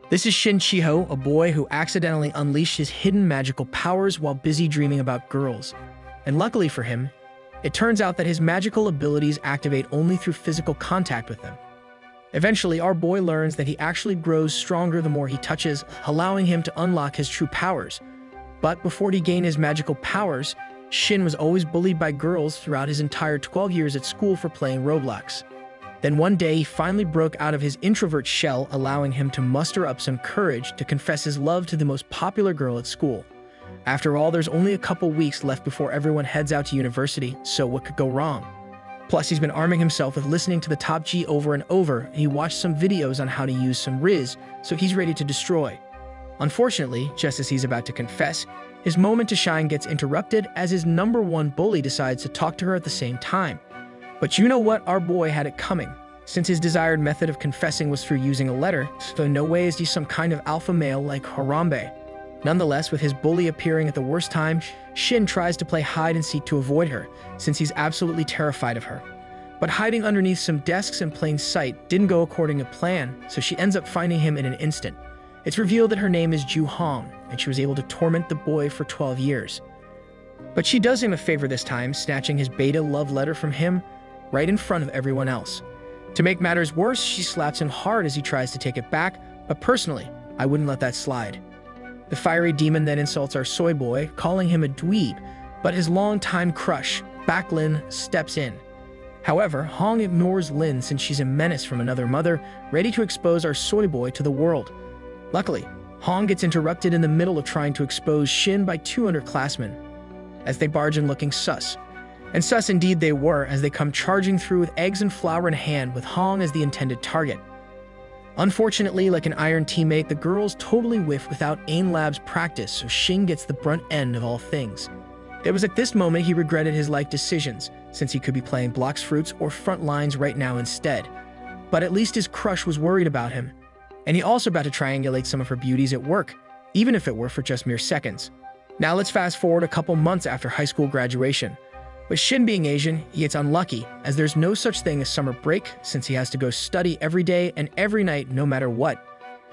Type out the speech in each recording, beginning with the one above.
This is Shin Chiho, a boy who accidentally unleashed his hidden magical powers while busy dreaming about girls. And luckily for him, it turns out that his magical abilities activate only through physical contact with them. Eventually, our boy learns that he actually grows stronger the more he touches, allowing him to unlock his true powers. But before he gained his magical powers, Shin was always bullied by girls throughout his entire 12 years at school for playing Roblox. Then one day, he finally broke out of his introvert shell, allowing him to muster up some courage to confess his love to the most popular girl at school. After all, there's only a couple weeks left before everyone heads out to university, so what could go wrong? Plus, he's been arming himself with listening to the Top G over and over, and he watched some videos on how to use some Riz, so he's ready to destroy. Unfortunately, just as he's about to confess, his moment to shine gets interrupted as his #1 bully decides to talk to her at the same time. But you know what? Our boy had it coming. Since his desired method of confessing was through using a letter, so in no way is he some kind of alpha male like Harambe. Nonetheless, with his bully appearing at the worst time, Shin tries to play hide and seek to avoid her, since he's absolutely terrified of her. But hiding underneath some desks in plain sight didn't go according to plan, so she ends up finding him in an instant. It's revealed that her name is Ju Hong, and she was able to torment the boy for 12 years. But she does him a favor this time, snatching his beta love letter from him right in front of everyone else. To make matters worse, she slaps him hard as he tries to take it back, but personally, I wouldn't let that slide. The fiery demon then insults our soy boy, calling him a dweeb, but his longtime crush, Back Lin, steps in. However, Hong ignores Lin since she's a menace from another mother, ready to expose our soy boy to the world. Luckily, Hong gets interrupted in the middle of trying to expose Shin by 2 underclassmen, as they barge in looking sus. And sus indeed they were, as they come charging through with eggs and flour in hand, with Hong as the intended target. Unfortunately, like an iron teammate, the girls totally whiff without AIM Labs practice, so Shin gets the brunt end of all things. It was at this moment he regretted his life decisions, since he could be playing blocks fruits or front lines right now instead. But at least his crush was worried about him, and he also about to triangulate some of her beauties at work, even if it were for just mere seconds. Now let's fast forward a couple months after high school graduation. With Shin being Asian, he gets unlucky, as there's no such thing as summer break, since he has to go study every day and every night no matter what.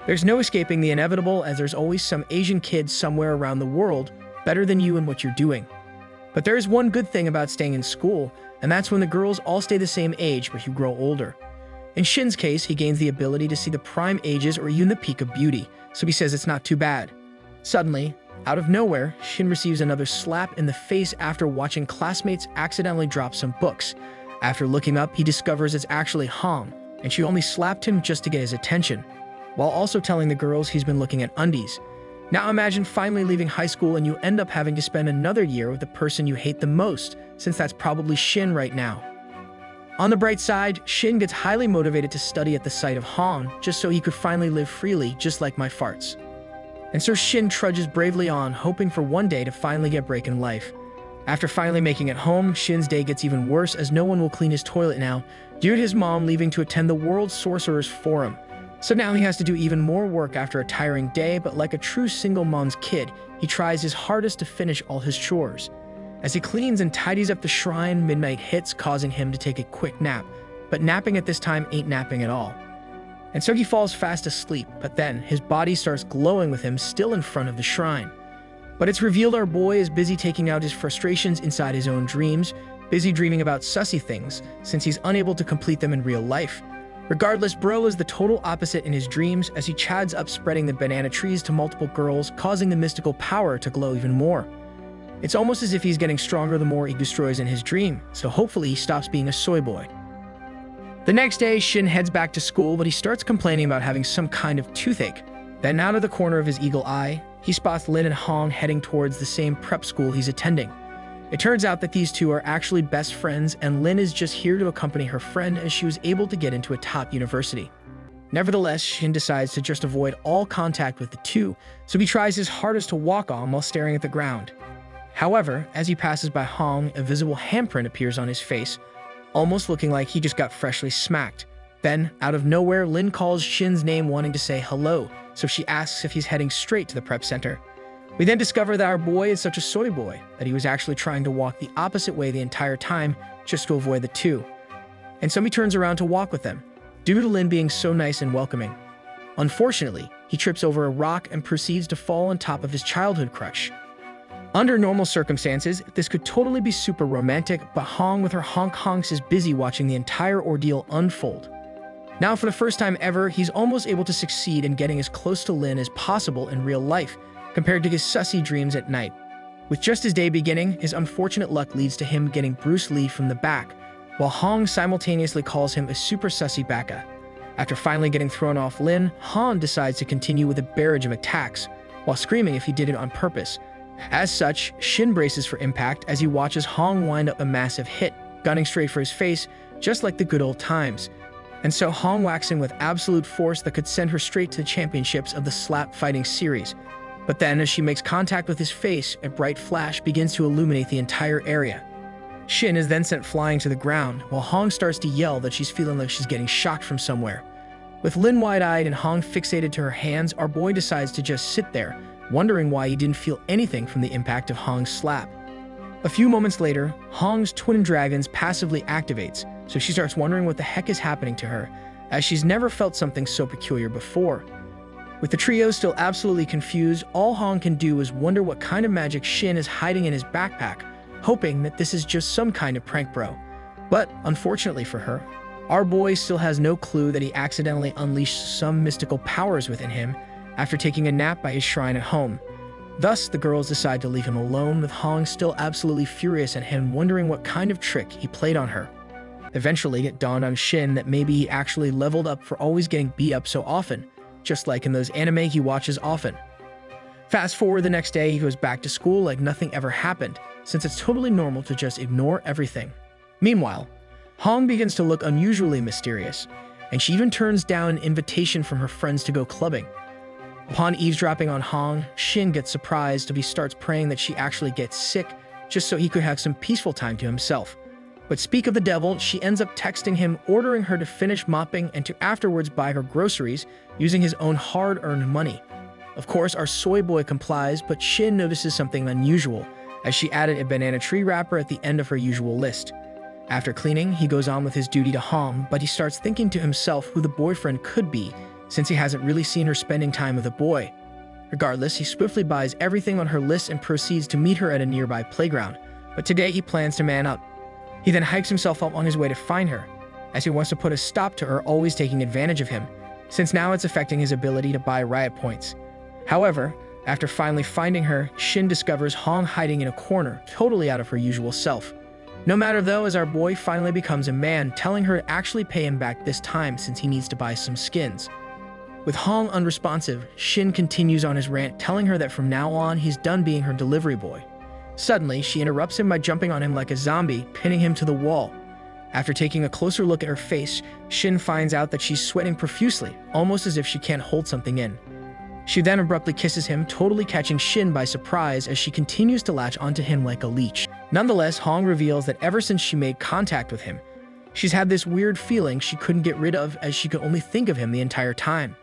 There's no escaping the inevitable, as there's always some Asian kid somewhere around the world better than you in what you're doing. But there is one good thing about staying in school, and that's when the girls all stay the same age but you grow older. In Shin's case, he gains the ability to see the prime ages or even the peak of beauty, so he says it's not too bad. Suddenly, out of nowhere, Shin receives another slap in the face after watching classmates accidentally drop some books. After looking up, he discovers it's actually Hong, and she only slapped him just to get his attention, while also telling the girls he's been looking at undies. Now imagine finally leaving high school and you end up having to spend another year with the person you hate the most, since that's probably Shin right now. On the bright side, Shin gets highly motivated to study at the sight of Hong, just so he could finally live freely, just like my farts. And so Shin trudges bravely on, hoping for one day to finally get a break in life. After finally making it home, Shin's day gets even worse, as no one will clean his toilet now, due to his mom leaving to attend the World Sorcerers Forum. So now he has to do even more work after a tiring day, but like a true single mom's kid, he tries his hardest to finish all his chores. As he cleans and tidies up the shrine, midnight hits, causing him to take a quick nap, but napping at this time ain't napping at all. And so he falls fast asleep, but then his body starts glowing with him still in front of the shrine. But it's revealed our boy is busy taking out his frustrations inside his own dreams, busy dreaming about sussy things, since he's unable to complete them in real life. Regardless, bro is the total opposite in his dreams, as he chads up spreading the banana trees to multiple girls, causing the mystical power to glow even more. It's almost as if he's getting stronger the more he destroys in his dream, so hopefully he stops being a soy boy. The next day, Shin heads back to school, but he starts complaining about having some kind of toothache. Then out of the corner of his eagle eye, he spots Lin and Hong heading towards the same prep school he's attending. It turns out that these two are actually best friends, and Lin is just here to accompany her friend as she was able to get into a top university. Nevertheless, Shin decides to just avoid all contact with the two, so he tries his hardest to walk on while staring at the ground. However, as he passes by Hong, a visible handprint appears on his face, almost looking like he just got freshly smacked. Then, out of nowhere, Lin calls Shin's name wanting to say hello, so she asks if he's heading straight to the prep center. We then discover that our boy is such a soy boy that he was actually trying to walk the opposite way the entire time just to avoid the two. And so he turns around to walk with them, due to Lin being so nice and welcoming. Unfortunately, he trips over a rock and proceeds to fall on top of his childhood crush. Under normal circumstances, this could totally be super romantic, but Hong with her honks is busy watching the entire ordeal unfold. Now, for the first time ever, he's almost able to succeed in getting as close to Lin as possible in real life, compared to his sussy dreams at night. With just his day beginning, his unfortunate luck leads to him getting Bruce Lee from the back, while Hong simultaneously calls him a super sussy baka. After finally getting thrown off Lin, Han decides to continue with a barrage of attacks, while screaming if he did it on purpose. As such, Shin braces for impact as he watches Hong wind up a massive hit, gunning straight for his face, just like the good old times. And so Hong whacks him with absolute force that could send her straight to the championships of the slap fighting series. But then, as she makes contact with his face, a bright flash begins to illuminate the entire area. Shin is then sent flying to the ground, while Hong starts to yell that she's feeling like she's getting shocked from somewhere. With Lin wide-eyed and Hong fixated to her hands, our boy decides to just sit there, wondering why he didn't feel anything from the impact of Hong's slap. A few moments later, Hong's twin dragons passively activates, so she starts wondering what the heck is happening to her, as she's never felt something so peculiar before. With the trio still absolutely confused, all Hong can do is wonder what kind of magic Shin is hiding in his backpack, hoping that this is just some kind of prank bro. But, unfortunately for her, our boy still has no clue that he accidentally unleashed some mystical powers within him after taking a nap by his shrine at home. Thus, the girls decide to leave him alone, with Hong still absolutely furious at him, wondering what kind of trick he played on her. Eventually, it dawned on Shin that maybe he actually leveled up for always getting beat up so often, just like in those anime he watches often. Fast forward the next day, he goes back to school like nothing ever happened, since it's totally normal to just ignore everything. Meanwhile, Hong begins to look unusually mysterious, and she even turns down an invitation from her friends to go clubbing. Upon eavesdropping on Hong, Shin gets surprised as he starts praying that she actually gets sick, just so he could have some peaceful time to himself. But speak of the devil, she ends up texting him, ordering her to finish mopping and to afterwards buy her groceries using his own hard-earned money. Of course, our soy boy complies, but Shin notices something unusual, as she added a banana tree wrapper at the end of her usual list. After cleaning, he goes on with his duty to Hong, but he starts thinking to himself who the boyfriend could be, since he hasn't really seen her spending time with a boy. Regardless, he swiftly buys everything on her list and proceeds to meet her at a nearby playground, but today he plans to man up. He then hikes himself up on his way to find her, as he wants to put a stop to her always taking advantage of him, since now it's affecting his ability to buy riot points. However, after finally finding her, Shin discovers Hong hiding in a corner, totally out of her usual self. No matter though, as our boy finally becomes a man, telling her to actually pay him back this time since he needs to buy some skins. With Hong unresponsive, Shin continues on his rant, telling her that from now on he's done being her delivery boy. Suddenly, she interrupts him by jumping on him like a zombie, pinning him to the wall. After taking a closer look at her face, Shin finds out that she's sweating profusely, almost as if she can't hold something in. She then abruptly kisses him, totally catching Shin by surprise as she continues to latch onto him like a leech. Nonetheless, Hong reveals that ever since she made contact with him, she's had this weird feeling she couldn't get rid of, as she could only think of him the entire time.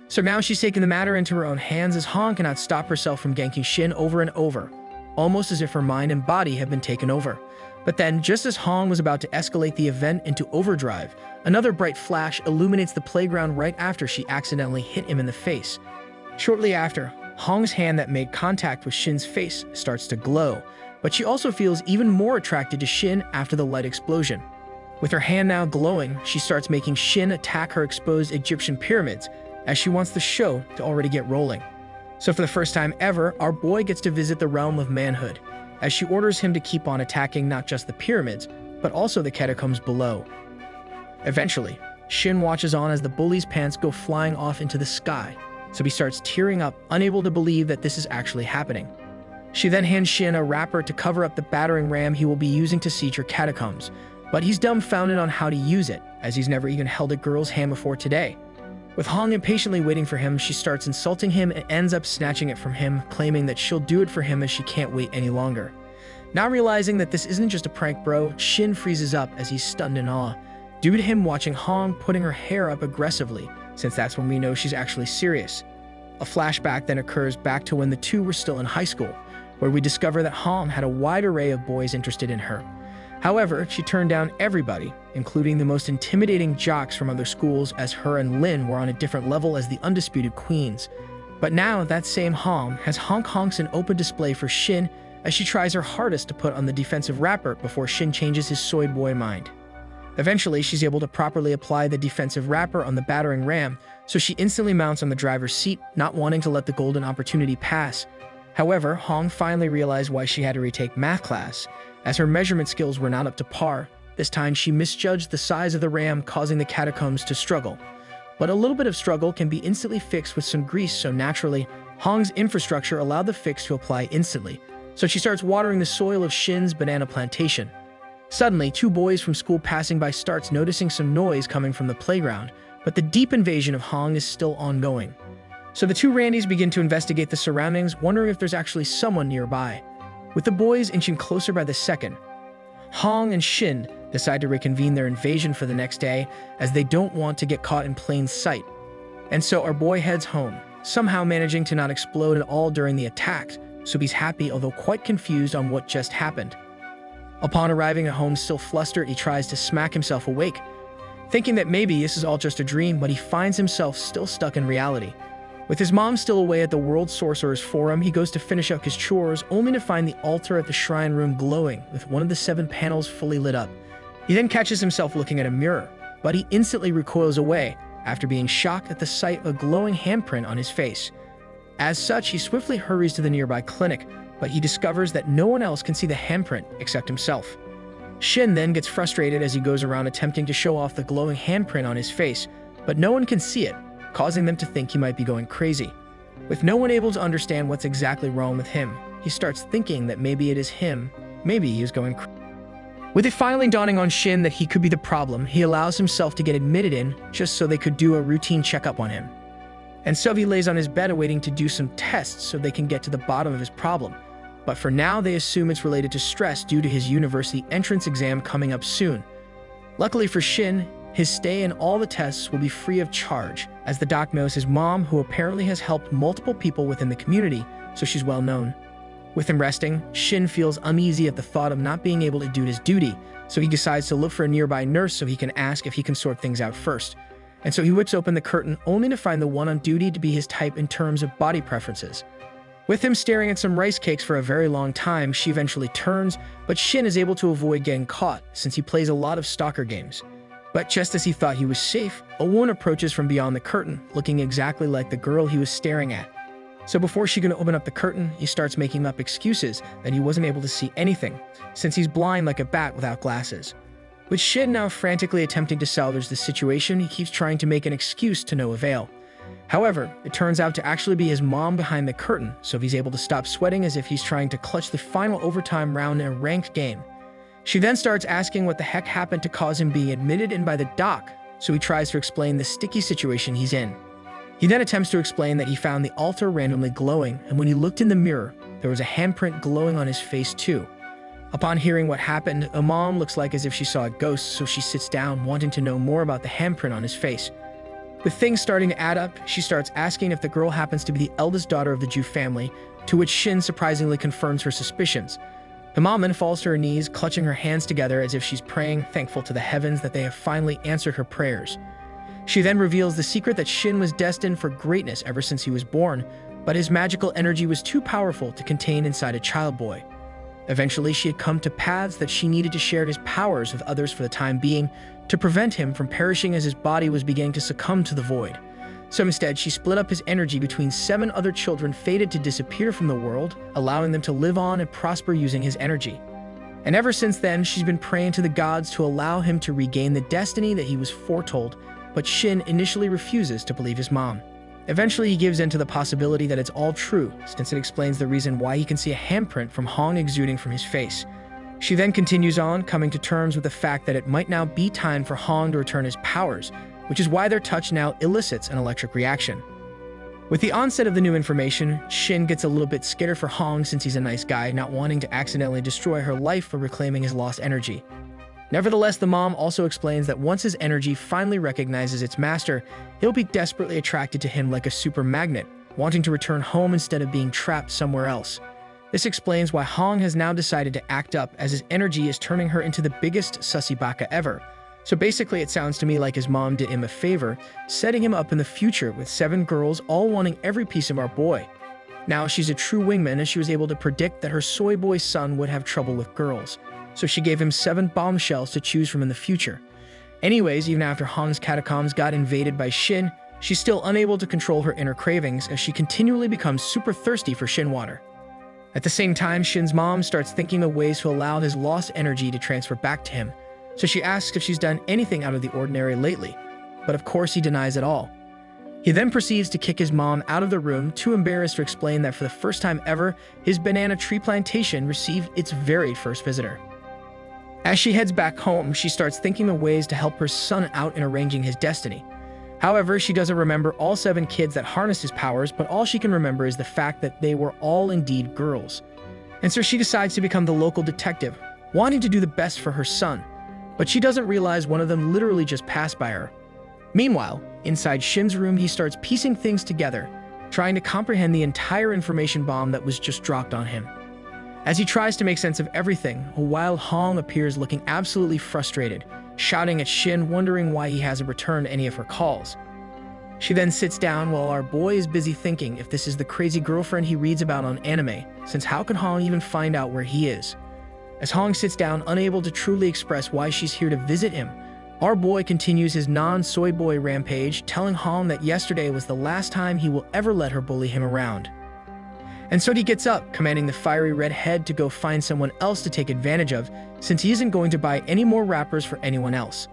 So now she's taken the matter into her own hands, as Hong cannot stop herself from ganking Shin over and over, almost as if her mind and body have been taken over. But then, just as Hong was about to escalate the event into overdrive, another bright flash illuminates the playground right after she accidentally hit him in the face. Shortly after, Hong's hand that made contact with Shin's face starts to glow, but she also feels even more attracted to Shin after the light explosion. With her hand now glowing, she starts making Shin attack her exposed Egyptian pyramids, as she wants the show to already get rolling. So for the first time ever, our boy gets to visit the realm of manhood, as she orders him to keep on attacking not just the pyramids, but also the catacombs below. Eventually, Shin watches on as the bully's pants go flying off into the sky, so he starts tearing up, unable to believe that this is actually happening. She then hands Shin a wrapper to cover up the battering ram he will be using to siege her catacombs, but he's dumbfounded on how to use it, as he's never even held a girl's hand before today. With Hong impatiently waiting for him, she starts insulting him and ends up snatching it from him, claiming that she'll do it for him as she can't wait any longer. Now realizing that this isn't just a prank bro, Shin freezes up as he's stunned in awe, due to him watching Hong putting her hair up aggressively, since that's when we know she's actually serious. A flashback then occurs back to when the two were still in high school, where we discover that Hong had a wide array of boys interested in her. However, she turned down everybody, including the most intimidating jocks from other schools, as her and Lin were on a different level as the undisputed queens. But now that same Hong has honks an open display for Shin as she tries her hardest to put on the defensive wrapper before Shin changes his soy boy mind. Eventually, she's able to properly apply the defensive wrapper on the battering ram, so she instantly mounts on the driver's seat, not wanting to let the golden opportunity pass. However, Hong finally realized why she had to retake math class, as her measurement skills were not up to par. This time, she misjudged the size of the ram, causing the catacombs to struggle. But a little bit of struggle can be instantly fixed with some grease, so naturally, Hong's infrastructure allowed the fix to apply instantly. So she starts watering the soil of Shin's banana plantation. Suddenly, two boys from school passing by starts noticing some noise coming from the playground, but the deep invasion of Hong is still ongoing. So the two Randys begin to investigate the surroundings, wondering if there's actually someone nearby. With the boys inching closer by the second, Hong and Shin decide to reconvene their invasion for the next day, as they don't want to get caught in plain sight. And so our boy heads home, somehow managing to not explode at all during the attacks, so he's happy although quite confused on what just happened. Upon arriving at home still flustered, he tries to smack himself awake, thinking that maybe this is all just a dream, but he finds himself still stuck in reality. With his mom still away at the World Sorcerers Forum, he goes to finish up his chores, only to find the altar at the shrine room glowing, with one of the 7 panels fully lit up. He then catches himself looking at a mirror, but he instantly recoils away, after being shocked at the sight of a glowing handprint on his face. As such, he swiftly hurries to the nearby clinic, but he discovers that no one else can see the handprint except himself. Shin then gets frustrated as he goes around attempting to show off the glowing handprint on his face, but no one can see it, causing them to think he might be going crazy. With no one able to understand what's exactly wrong with him, he starts thinking that maybe it is him, maybe he is going crazy. With it finally dawning on Shin that he could be the problem, he allows himself to get admitted in just so they could do a routine checkup on him. And so he lays on his bed awaiting to do some tests so they can get to the bottom of his problem. But for now, they assume it's related to stress due to his university entrance exam coming up soon. Luckily for Shin, his stay and all the tests will be free of charge, as the doc knows his mom, who apparently has helped multiple people within the community, so she's well known. With him resting, Shin feels uneasy at the thought of not being able to do his duty, so he decides to look for a nearby nurse so he can ask if he can sort things out first. And so he whips open the curtain, only to find the one on duty to be his type in terms of body preferences. With him staring at some rice cakes for a very long time, she eventually turns, but Shin is able to avoid getting caught since he plays a lot of stalker games. But just as he thought he was safe, a woman approaches from beyond the curtain, looking exactly like the girl he was staring at. So before she can open up the curtain, he starts making up excuses that he wasn't able to see anything, since he's blind like a bat without glasses. With Shin now frantically attempting to salvage the situation, he keeps trying to make an excuse to no avail. However, it turns out to actually be his mom behind the curtain, so he's able to stop sweating as if he's trying to clutch the final overtime round in a ranked game. She then starts asking what the heck happened to cause him being admitted in by the doc, so he tries to explain the sticky situation he's in. He then attempts to explain that he found the altar randomly glowing, and when he looked in the mirror, there was a handprint glowing on his face too. Upon hearing what happened, a mom looks like as if she saw a ghost, so she sits down wanting to know more about the handprint on his face. With things starting to add up, she starts asking if the girl happens to be the eldest daughter of the Jew family, to which Shin surprisingly confirms her suspicions. The mom then falls to her knees, clutching her hands together as if she's praying, thankful to the heavens that they have finally answered her prayers. She then reveals the secret that Shin was destined for greatness ever since he was born, but his magical energy was too powerful to contain inside a child boy. Eventually, she had come to paths that she needed to share his powers with others for the time being, to prevent him from perishing as his body was beginning to succumb to the void. So instead, she split up his energy between 7 other children fated to disappear from the world, allowing them to live on and prosper using his energy. And ever since then, she's been praying to the gods to allow him to regain the destiny that he was foretold, but Shin initially refuses to believe his mom. Eventually, he gives in to the possibility that it's all true, since it explains the reason why he can see a handprint from Hong exuding from his face. She then continues on, coming to terms with the fact that it might now be time for Hong to return his powers, which is why their touch now elicits an electric reaction. With the onset of the new information, Shin gets a little bit scared for Hong since he's a nice guy, not wanting to accidentally destroy her life for reclaiming his lost energy. Nevertheless, the mom also explains that once his energy finally recognizes its master, he'll be desperately attracted to him like a super magnet, wanting to return home instead of being trapped somewhere else. This explains why Hong has now decided to act up, as his energy is turning her into the biggest sussy baka ever. So basically, it sounds to me like his mom did him a favor, setting him up in the future with 7 girls all wanting every piece of our boy. Now, she's a true wingman, as she was able to predict that her soy boy son would have trouble with girls. So she gave him 7 bombshells to choose from in the future. Anyways, even after Hong's catacombs got invaded by Shin, she's still unable to control her inner cravings, as she continually becomes super thirsty for Shin water. At the same time, Shin's mom starts thinking of ways to allow his lost energy to transfer back to him. So she asks if she's done anything out of the ordinary lately, but of course he denies it all. He then proceeds to kick his mom out of the room, too embarrassed to explain that for the first time ever, his banana tree plantation received its very first visitor. As she heads back home, she starts thinking of ways to help her son out in arranging his destiny. However, she doesn't remember all 7 kids that harness his powers, but all she can remember is the fact that they were all indeed girls. And so she decides to become the local detective, wanting to do the best for her son. But she doesn't realize one of them literally just passed by her. Meanwhile, inside Shin's room, he starts piecing things together, trying to comprehend the entire information bomb that was just dropped on him. As he tries to make sense of everything, a wild Hong appears looking absolutely frustrated, shouting at Shin, wondering why he hasn't returned any of her calls. She then sits down while our boy is busy thinking if this is the crazy girlfriend he reads about on anime, since how could Hong even find out where he is? As Hong sits down, unable to truly express why she's here to visit him, our boy continues his non-soy boy rampage, telling Hong that yesterday was the last time he will ever let her bully him around. And so he gets up, commanding the fiery redhead to go find someone else to take advantage of, since he isn't going to buy any more wrappers for anyone else.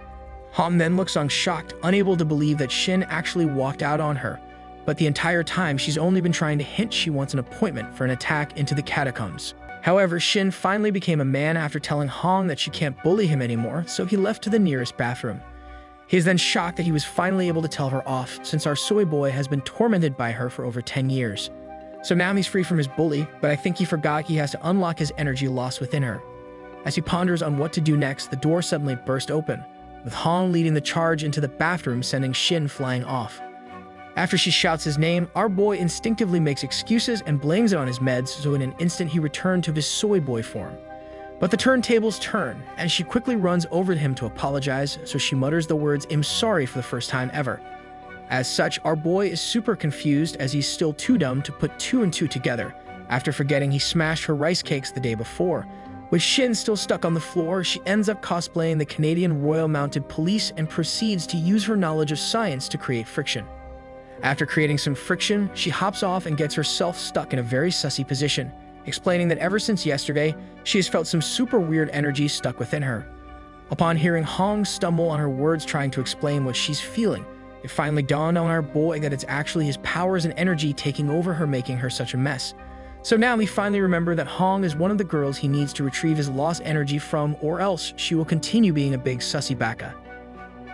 Hong then looks on shocked, unable to believe that Shin actually walked out on her, but the entire time she's only been trying to hint she wants an appointment for an attack into the catacombs. However, Shin finally became a man after telling Hong that she can't bully him anymore, so he left to the nearest bathroom. He is then shocked that he was finally able to tell her off, since our soy boy has been tormented by her for over 10 years. So now he's free from his bully, but I think he forgot he has to unlock his energy lost within her. As he ponders on what to do next, the door suddenly burst open, with Hong leading the charge into the bathroom, sending Shin flying off. After she shouts his name, our boy instinctively makes excuses and blames it on his meds, so in an instant he returned to his soy boy form. But the turntables turn, and she quickly runs over to him to apologize, so she mutters the words "I'm sorry" for the first time ever. As such, our boy is super confused, as he's still too dumb to put 2 and 2 together, after forgetting he smashed her rice cakes the day before. With Shin still stuck on the floor, she ends up cosplaying the Canadian Royal Mounted Police and proceeds to use her knowledge of science to create friction. After creating some friction, she hops off and gets herself stuck in a very sussy position, explaining that ever since yesterday, she has felt some super weird energy stuck within her. Upon hearing Hong stumble on her words trying to explain what she's feeling, it finally dawned on our boy that it's actually his powers and energy taking over her, making her such a mess. So now we finally remember that Hong is one of the girls he needs to retrieve his lost energy from, or else she will continue being a big sussy baka.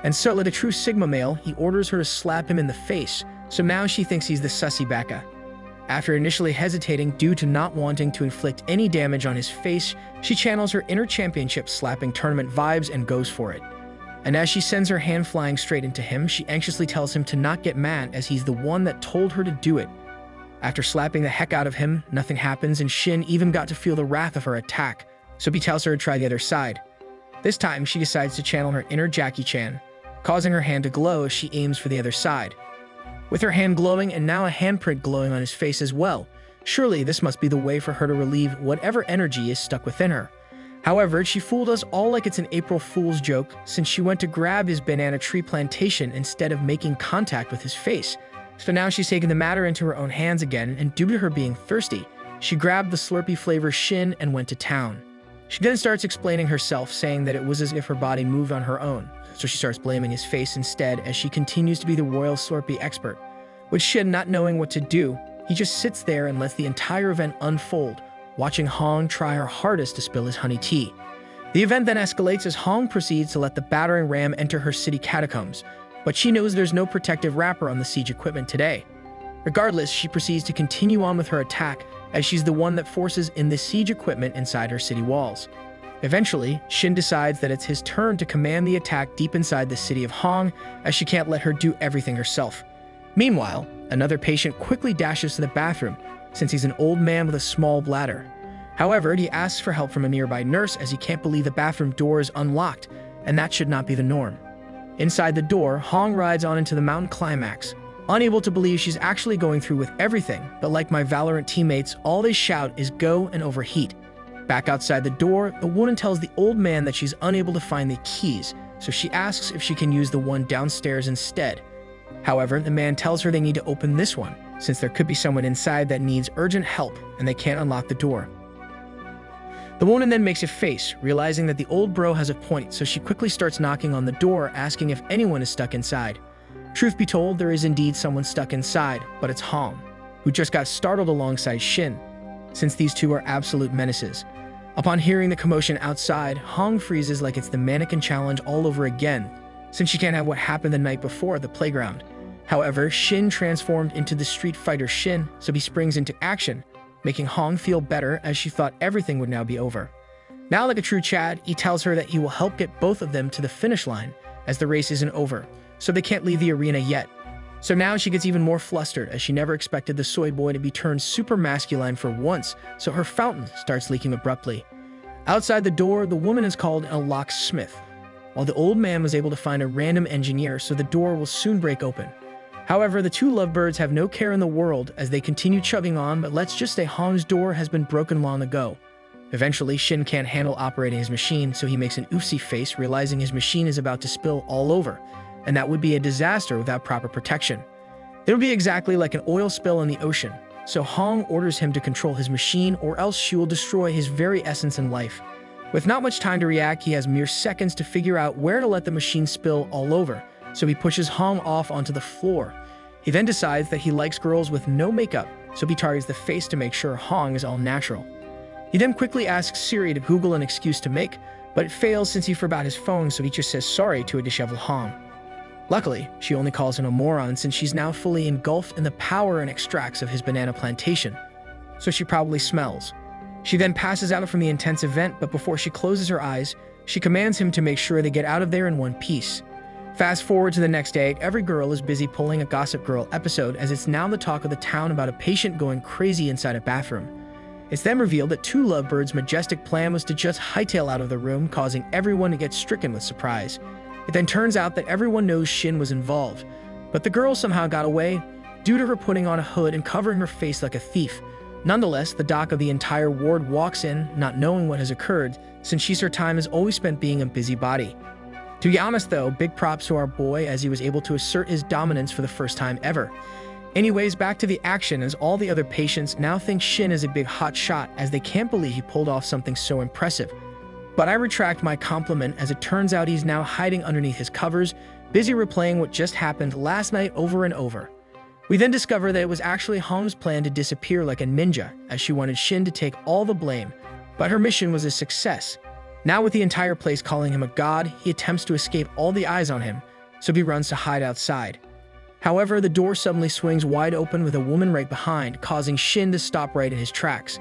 And so, like a true Sigma male, he orders her to slap him in the face, so now she thinks he's the sussy baka. After initially hesitating due to not wanting to inflict any damage on his face, she channels her inner championship slapping tournament vibes and goes for it. And as she sends her hand flying straight into him, she anxiously tells him to not get mad, as he's the one that told her to do it. After slapping the heck out of him, nothing happens, and Shin even got to feel the wrath of her attack, so he tells her to try the other side. This time, she decides to channel her inner Jackie Chan, causing her hand to glow as she aims for the other side. With her hand glowing and now a handprint glowing on his face as well, surely this must be the way for her to relieve whatever energy is stuck within her. However, she fooled us all like it's an April Fool's joke, since she went to grab his banana tree plantation instead of making contact with his face. So now she's taken the matter into her own hands again, and due to her being thirsty, she grabbed the Slurpee flavor Shin and went to town. She then starts explaining herself, saying that it was as if her body moved on her own, so she starts blaming his face instead, as she continues to be the royal Slurpee expert. With Shin not knowing what to do, he just sits there and lets the entire event unfold, watching Hong try her hardest to spill his honey tea. The event then escalates as Hong proceeds to let the battering ram enter her city catacombs, but she knows there's no protective wrapper on the siege equipment today. Regardless, she proceeds to continue on with her attack, as she's the one that forces in the siege equipment inside her city walls. Eventually, Shin decides that it's his turn to command the attack deep inside the city of Hong, as she can't let her do everything herself. Meanwhile, another patient quickly dashes to the bathroom, since he's an old man with a small bladder. However, he asks for help from a nearby nurse as he can't believe the bathroom door is unlocked, and that should not be the norm. Inside the door, Hong rides on into the mountain climax, unable to believe she's actually going through with everything, but like my Valorant teammates, all they shout is go and overheat. Back outside the door, the woman tells the old man that she's unable to find the keys, so she asks if she can use the one downstairs instead. However, the man tells her they need to open this one, since there could be someone inside that needs urgent help and they can't unlock the door. The woman then makes a face, realizing that the old bro has a point, so she quickly starts knocking on the door, asking if anyone is stuck inside. Truth be told, there is indeed someone stuck inside, but it's Hong, who just got startled alongside Shin, since these two are absolute menaces. Upon hearing the commotion outside, Hong freezes like it's the mannequin challenge all over again, since she can't have what happened the night before at the playground. However, Shin transformed into the Street Fighter Shin, so he springs into action, making Hong feel better as she thought everything would now be over. Now, like a true Chad, he tells her that he will help get both of them to the finish line, as the race isn't over, so they can't leave the arena yet. So now she gets even more flustered, as she never expected the soy boy to be turned super masculine for once, so her fountain starts leaking abruptly. Outside the door, the woman is called a locksmith, while the old man was able to find a random engineer, so the door will soon break open. However, the two lovebirds have no care in the world as they continue chugging on, but let's just say Hong's door has been broken long ago. Eventually, Shin can't handle operating his machine, so he makes an oofsy face, realizing his machine is about to spill all over, and that would be a disaster without proper protection. It would be exactly like an oil spill in the ocean, so Hong orders him to control his machine or else she will destroy his very essence in life. With not much time to react, he has mere seconds to figure out where to let the machine spill all over, so he pushes Hong off onto the floor. He then decides that he likes girls with no makeup, so he targets the face to make sure Hong is all natural. He then quickly asks Siri to Google an excuse to make, but it fails since he forgot his phone, so he just says sorry to a disheveled Hong. Luckily, she only calls him a moron since she's now fully engulfed in the power and extracts of his banana plantation, so she probably smells. She then passes out from the intense event, but before she closes her eyes, she commands him to make sure they get out of there in one piece. Fast forward to the next day, every girl is busy pulling a Gossip Girl episode as it's now the talk of the town about a patient going crazy inside a bathroom. It's then revealed that two lovebirds' majestic plan was to just hightail out of the room, causing everyone to get stricken with surprise. It then turns out that everyone knows Shin was involved, but the girl somehow got away due to her putting on a hood and covering her face like a thief. Nonetheless, the doc of the entire ward walks in, not knowing what has occurred, since her time is always spent being a busybody. To be honest though, big props to our boy as he was able to assert his dominance for the first time ever. Anyways, back to the action as all the other patients now think Shin is a big hot shot as they can't believe he pulled off something so impressive. But I retract my compliment as it turns out he's now hiding underneath his covers, busy replaying what just happened last night over and over. We then discover that it was actually Hong's plan to disappear like a ninja as she wanted Shin to take all the blame, but her mission was a success. Now with the entire place calling him a god, he attempts to escape all the eyes on him, so he runs to hide outside. However, the door suddenly swings wide open with a woman right behind, causing Shin to stop right in his tracks.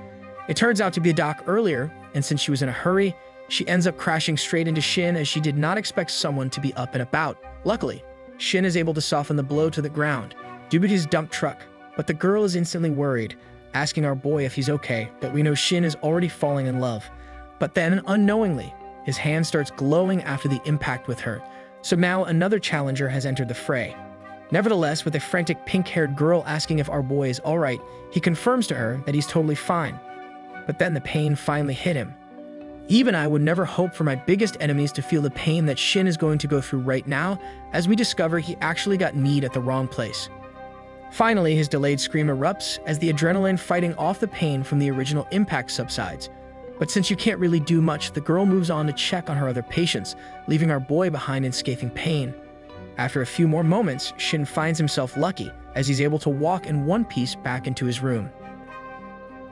It turns out to be a doc earlier, and since she was in a hurry, she ends up crashing straight into Shin as she did not expect someone to be up and about. Luckily, Shin is able to soften the blow to the ground due to his dump truck, but the girl is instantly worried, asking our boy if he's okay, but we know Shin is already falling in love. But then, unknowingly, his hand starts glowing after the impact with her, so now another challenger has entered the fray. Nevertheless, with a frantic pink-haired girl asking if our boy is alright, he confirms to her that he's totally fine. But then the pain finally hit him. Even I would never hope for my biggest enemies to feel the pain that Shin is going to go through right now, as we discover he actually got kneed at the wrong place. Finally, his delayed scream erupts as the adrenaline fighting off the pain from the original impact subsides. But since you can't really do much, the girl moves on to check on her other patients, leaving our boy behind in scathing pain. After a few more moments, Shin finds himself lucky, as he's able to walk in one piece back into his room.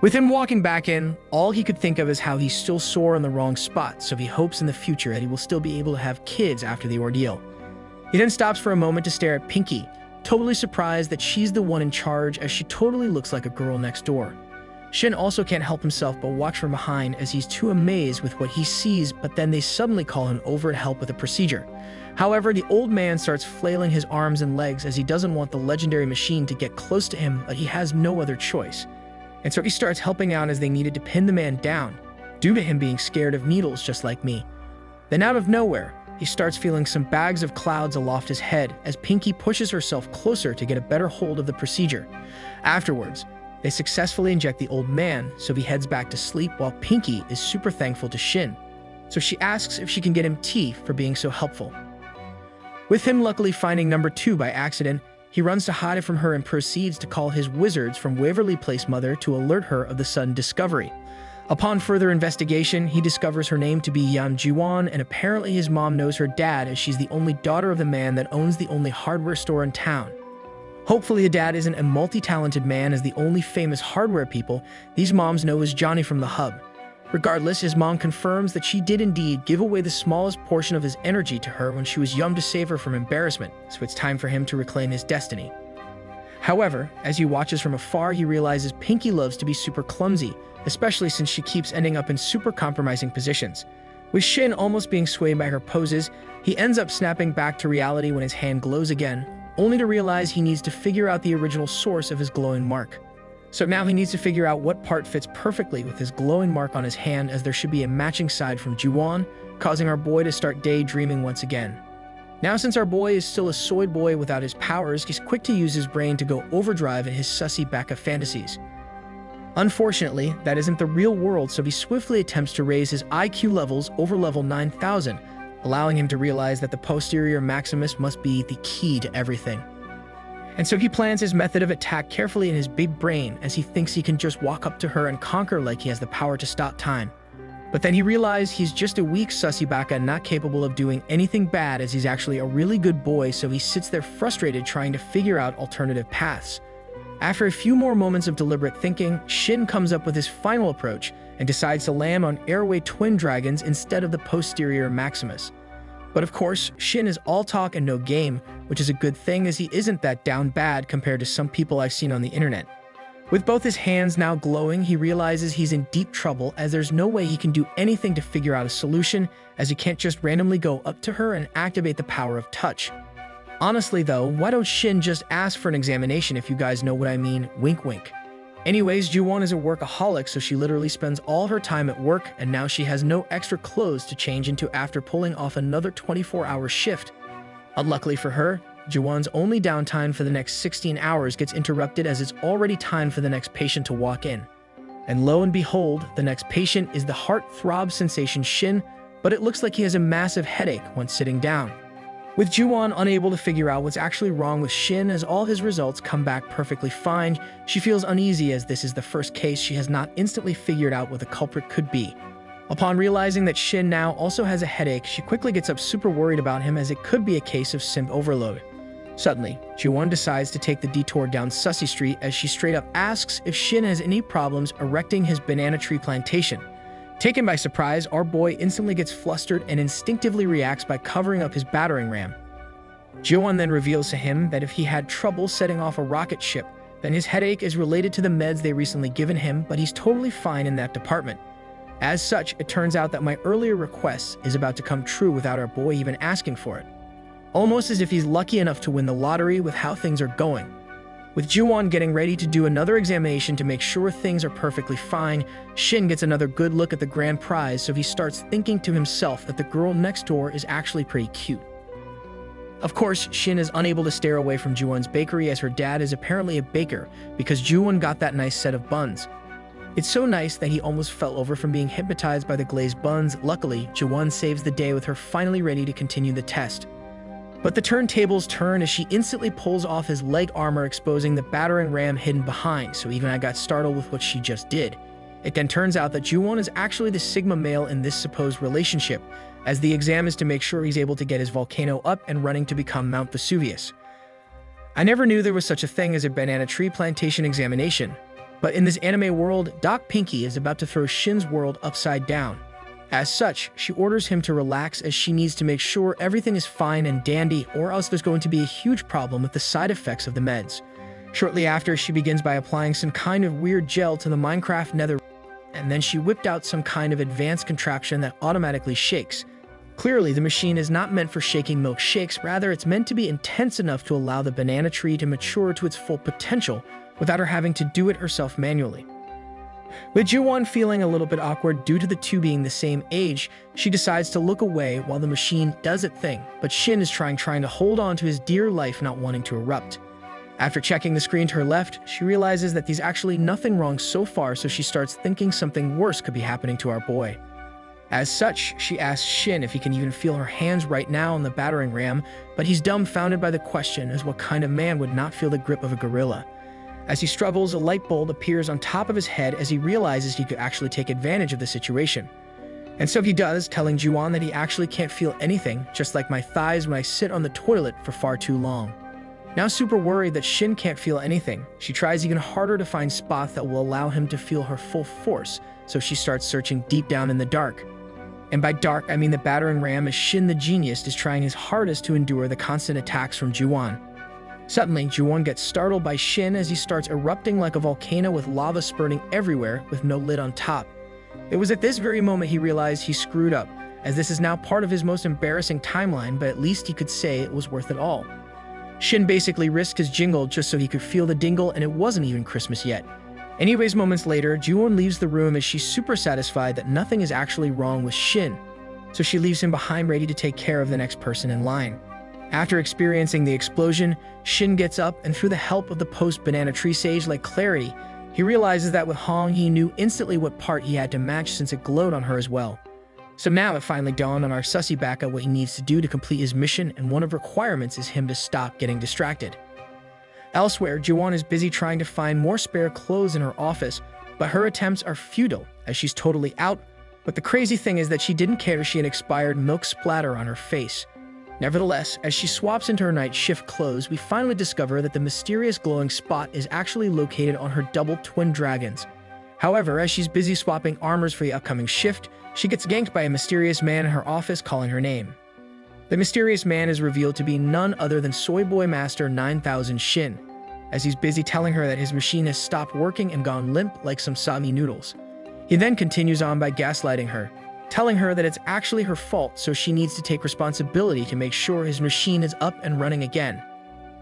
With him walking back in, all he could think of is how he's still sore in the wrong spot, so he hopes in the future that he will still be able to have kids after the ordeal. He then stops for a moment to stare at Pinky, totally surprised that she's the one in charge as she totally looks like a girl next door. Shin also can't help himself but watch from behind as he's too amazed with what he sees, but then they suddenly call him over to help with a procedure. However, the old man starts flailing his arms and legs as he doesn't want the legendary machine to get close to him, but he has no other choice. and so he starts helping out as they needed to pin the man down, due to him being scared of needles just like me. Then out of nowhere, he starts feeling some bags of clouds aloft his head as Pinky pushes herself closer to get a better hold of the procedure. Afterwards, they successfully inject the old man, so he heads back to sleep while Pinky is super thankful to Shin. So she asks if she can get him tea for being so helpful. With him luckily finding number 2 by accident, he runs to hide it from her and proceeds to call his wizards from Waverly Place mother to alert her of the sudden discovery. Upon further investigation, he discovers her name to be Yan Jiwon, and apparently his mom knows her dad as she's the only daughter of the man that owns the only hardware store in town. Hopefully the dad isn't a multi-talented man, as the only famous hardware people these moms know is Johnny from the hub. Regardless, his mom confirms that she did indeed give away the smallest portion of his energy to her when she was young to save her from embarrassment, so it's time for him to reclaim his destiny. However, as he watches from afar, he realizes Pinky loves to be super clumsy, especially since she keeps ending up in super compromising positions. With Shin almost being swayed by her poses, he ends up snapping back to reality when his hand glows again, only to realize he needs to figure out the original source of his glowing mark. So now he needs to figure out what part fits perfectly with his glowing mark on his hand, as there should be a matching side from Jiwon, causing our boy to start daydreaming once again. Now since our boy is still a soy boy without his powers, he's quick to use his brain to go overdrive in his sussy backup fantasies. Unfortunately, that isn't the real world, so he swiftly attempts to raise his IQ levels over level 9,000, allowing him to realize that the posterior maximus must be the key to everything. And so he plans his method of attack carefully in his big brain, as he thinks he can just walk up to her and conquer like he has the power to stop time. But then he realizes he's just a weak sussy baka, not capable of doing anything bad, as he's actually a really good boy, so he sits there frustrated trying to figure out alternative paths. After a few more moments of deliberate thinking, Shin comes up with his final approach and decides to land on airway twin dragons instead of the posterior maximus. But of course, Shin is all talk and no game, which is a good thing, as he isn't that down bad compared to some people I've seen on the internet. With both his hands now glowing, he realizes he's in deep trouble, as there's no way he can do anything to figure out a solution, as he can't just randomly go up to her and activate the power of touch. Honestly though, why don't Shin just ask for an examination, if you guys know what I mean? Wink wink. Anyways, Jiwon is a workaholic, so she literally spends all her time at work, and now she has no extra clothes to change into after pulling off another 24-hour shift. Unluckily for her, Jiwon's only downtime for the next 16 hours gets interrupted, as it's already time for the next patient to walk in. And lo and behold, the next patient is the heart-throb sensation Shin, but it looks like he has a massive headache once sitting down. With Jiwon unable to figure out what's actually wrong with Shin, as all his results come back perfectly fine, she feels uneasy, as this is the first case she has not instantly figured out what the culprit could be. Upon realizing that Shin now also has a headache, she quickly gets up super worried about him, as it could be a case of simp overload. Suddenly, Jiwon decides to take the detour down Sussy Street, as she straight up asks if Shin has any problems erecting his banana tree plantation. Taken by surprise, our boy instantly gets flustered and instinctively reacts by covering up his battering ram. Jiwon then reveals to him that if he had trouble setting off a rocket ship, then his headache is related to the meds they recently given him, but he's totally fine in that department. As such, it turns out that my earlier request is about to come true without our boy even asking for it. Almost as if he's lucky enough to win the lottery with how things are going. With Jiwon getting ready to do another examination to make sure things are perfectly fine, Shin gets another good look at the grand prize, so he starts thinking to himself that the girl next door is actually pretty cute. Of course, Shin is unable to stare away from Jiwon's bakery, as her dad is apparently a baker, because Jiwon got that nice set of buns. It's so nice that he almost fell over from being hypnotized by the glazed buns. Luckily, Jiwon saves the day with her finally ready to continue the test. But the turntables turn as she instantly pulls off his leg armor, exposing the battering ram hidden behind, so even I got startled with what she just did. It then turns out that Jiwon is actually the Sigma male in this supposed relationship, as the exam is to make sure he's able to get his volcano up and running to become Mount Vesuvius. I never knew there was such a thing as a banana tree plantation examination, but in this anime world, Doc Pinky is about to throw Shin's world upside down. As such, she orders him to relax, as she needs to make sure everything is fine and dandy, or else there's going to be a huge problem with the side effects of the meds. Shortly after, she begins by applying some kind of weird gel to the Minecraft nether, and then she whipped out some kind of advanced contraption that automatically shakes. Clearly, the machine is not meant for shaking milkshakes, rather it's meant to be intense enough to allow the banana tree to mature to its full potential without her having to do it herself manually. With Ju-won feeling a little bit awkward due to the two being the same age, she decides to look away while the machine does its thing, but Shin is trying to hold on to his dear life, not wanting to erupt. After checking the screen to her left, she realizes that there's actually nothing wrong so far, so she starts thinking something worse could be happening to our boy. As such, she asks Shin if he can even feel her hands right now on the battering ram, but he's dumbfounded by the question, as what kind of man would not feel the grip of a gorilla? As he struggles, a light bulb appears on top of his head as he realizes he could actually take advantage of the situation. And so he does, telling Ju-won that he actually can't feel anything, just like my thighs when I sit on the toilet for far too long. Now super worried that Shin can't feel anything, she tries even harder to find spots that will allow him to feel her full force, so she starts searching deep down in the dark. And by dark, I mean the battering ram, as Shin the genius is trying his hardest to endure the constant attacks from Ju-won. Suddenly, Ju-won gets startled by Shin as he starts erupting like a volcano with lava spurting everywhere with no lid on top. It was at this very moment he realized he screwed up, as this is now part of his most embarrassing timeline, but at least he could say it was worth it all. Shin basically risked his jingle just so he could feel the dingle, and it wasn't even Christmas yet. Anyways, moments later, Ju-won leaves the room as she's super satisfied that nothing is actually wrong with Shin, so she leaves him behind ready to take care of the next person in line. After experiencing the explosion, Shin gets up, and through the help of the post-banana tree sage-like clarity, he realizes that with Hong he knew instantly what part he had to match since it glowed on her as well. So now it finally dawned on our sussy Baka what he needs to do to complete his mission, and one of requirements is him to stop getting distracted. Elsewhere, Ju-won is busy trying to find more spare clothes in her office, but her attempts are futile as she's totally out. But the crazy thing is that she didn't care she had expired milk splatter on her face. Nevertheless, as she swaps into her night shift clothes, we finally discover that the mysterious glowing spot is actually located on her double twin dragons. However, as she's busy swapping armors for the upcoming shift, she gets ganked by a mysterious man in her office calling her name. The mysterious man is revealed to be none other than Soy Boy Master 9000 Shin, as he's busy telling her that his machine has stopped working and gone limp like some sami noodles. He then continues on by gaslighting her, telling her that it's actually her fault, so she needs to take responsibility to make sure his machine is up and running again.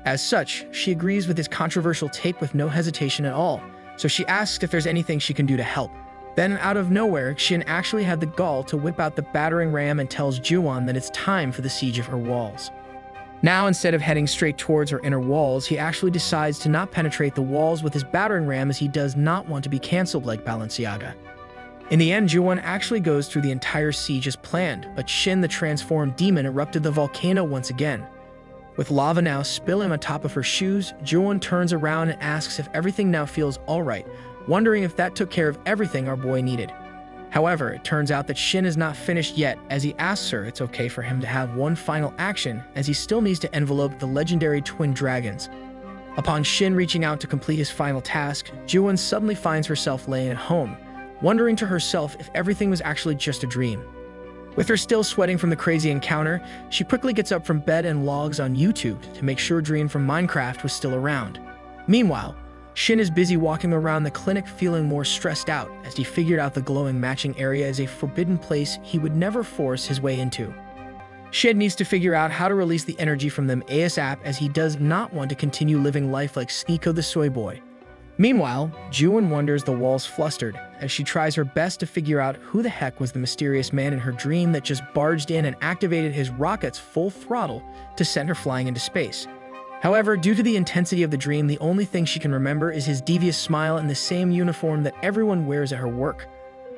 As such, she agrees with his controversial take with no hesitation at all, so she asks if there's anything she can do to help. Then, out of nowhere, Shin actually had the gall to whip out the battering ram and tells Ju-won that it's time for the siege of her walls. Now, instead of heading straight towards her inner walls, he actually decides to not penetrate the walls with his battering ram, as he does not want to be cancelled like Balenciaga. In the end, Ju-won actually goes through the entire siege as planned, but Shin the transformed demon erupted the volcano once again. With lava now spilling on top of her shoes, Ju-won turns around and asks if everything now feels alright, wondering if that took care of everything our boy needed. However, it turns out that Shin is not finished yet, as he asks her it's okay for him to have one final action, as he still needs to envelope the legendary twin dragons. Upon Shin reaching out to complete his final task, Ju-won suddenly finds herself laying at home, wondering to herself if everything was actually just a dream. With her still sweating from the crazy encounter, she quickly gets up from bed and logs on YouTube to make sure Dream from Minecraft was still around. Meanwhile, Shin is busy walking around the clinic feeling more stressed out, as he figured out the glowing matching area is a forbidden place he would never force his way into. Shin needs to figure out how to release the energy from them ASAP, as he does not want to continue living life like Sneeko the soy boy. Meanwhile, Ju-won wonders the walls flustered, as she tries her best to figure out who the heck was the mysterious man in her dream that just barged in and activated his rockets full throttle to send her flying into space. However, due to the intensity of the dream, the only thing she can remember is his devious smile and the same uniform that everyone wears at her work.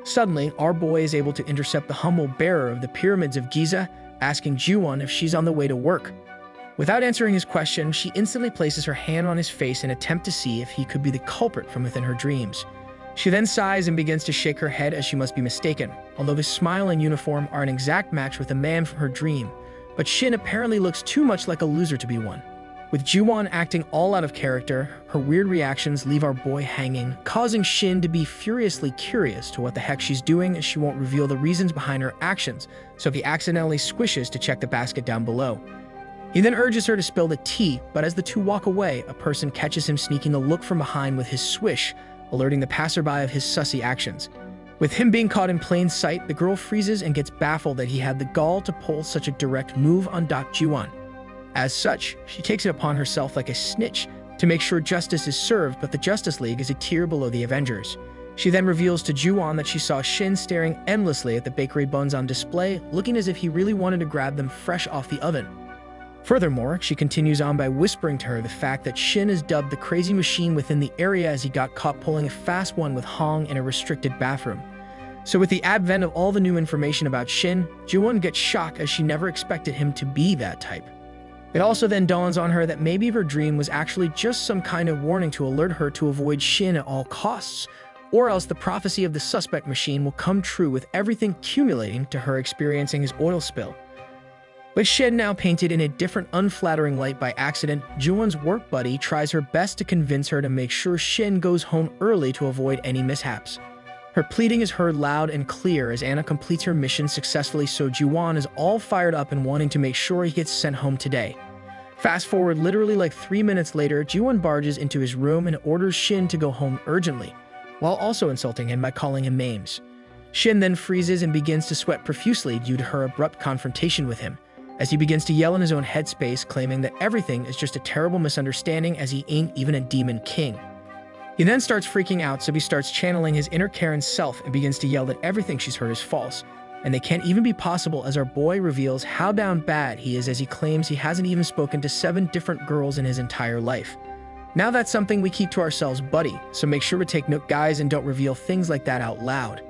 Suddenly, our boy is able to intercept the humble bearer of the pyramids of Giza, asking Ju-won if she's on the way to work. Without answering his question, she instantly places her hand on his face in an attempt to see if he could be the culprit from within her dreams. She then sighs and begins to shake her head, as she must be mistaken, although his smile and uniform are an exact match with the man from her dream, but Shin apparently looks too much like a loser to be one. With Ju-won acting all out of character, her weird reactions leave our boy hanging, causing Shin to be furiously curious to what the heck she's doing, as she won't reveal the reasons behind her actions, so he accidentally squishes to check the basket down below. He then urges her to spill the tea, but as the two walk away, a person catches him sneaking a look from behind with his swish, alerting the passerby of his sussy actions. With him being caught in plain sight, the girl freezes and gets baffled that he had the gall to pull such a direct move on Ju-won. As such, she takes it upon herself like a snitch to make sure justice is served, but the Justice League is a tier below the Avengers. She then reveals to Ju-won that she saw Shin staring endlessly at the bakery buns on display, looking as if he really wanted to grab them fresh off the oven. Furthermore, she continues on by whispering to her the fact that Shin is dubbed the crazy machine within the area as he got caught pulling a fast one with Hong in a restricted bathroom. So with the advent of all the new information about Shin, Ju-won gets shocked as she never expected him to be that type. It also then dawns on her that maybe her dream was actually just some kind of warning to alert her to avoid Shin at all costs, or else the prophecy of the suspect machine will come true with everything accumulating to her experiencing his oil spill. With Shin now painted in a different unflattering light by accident, Ju-won's work buddy tries her best to convince her to make sure Shin goes home early to avoid any mishaps. Her pleading is heard loud and clear as Anna completes her mission successfully, so Ju-won is all fired up and wanting to make sure he gets sent home today. Fast forward literally like 3 minutes later, Ju-won barges into his room and orders Shin to go home urgently, while also insulting him by calling him names. Shin then freezes and begins to sweat profusely due to her abrupt confrontation with him, as he begins to yell in his own headspace, claiming that everything is just a terrible misunderstanding as he ain't even a demon king. He then starts freaking out, so he starts channeling his inner Karen self and begins to yell that everything she's heard is false, and they can't even be possible, as our boy reveals how down bad he is as he claims he hasn't even spoken to 7 different girls in his entire life. Now that's something we keep to ourselves, buddy, so make sure to take note, guys, and don't reveal things like that out loud.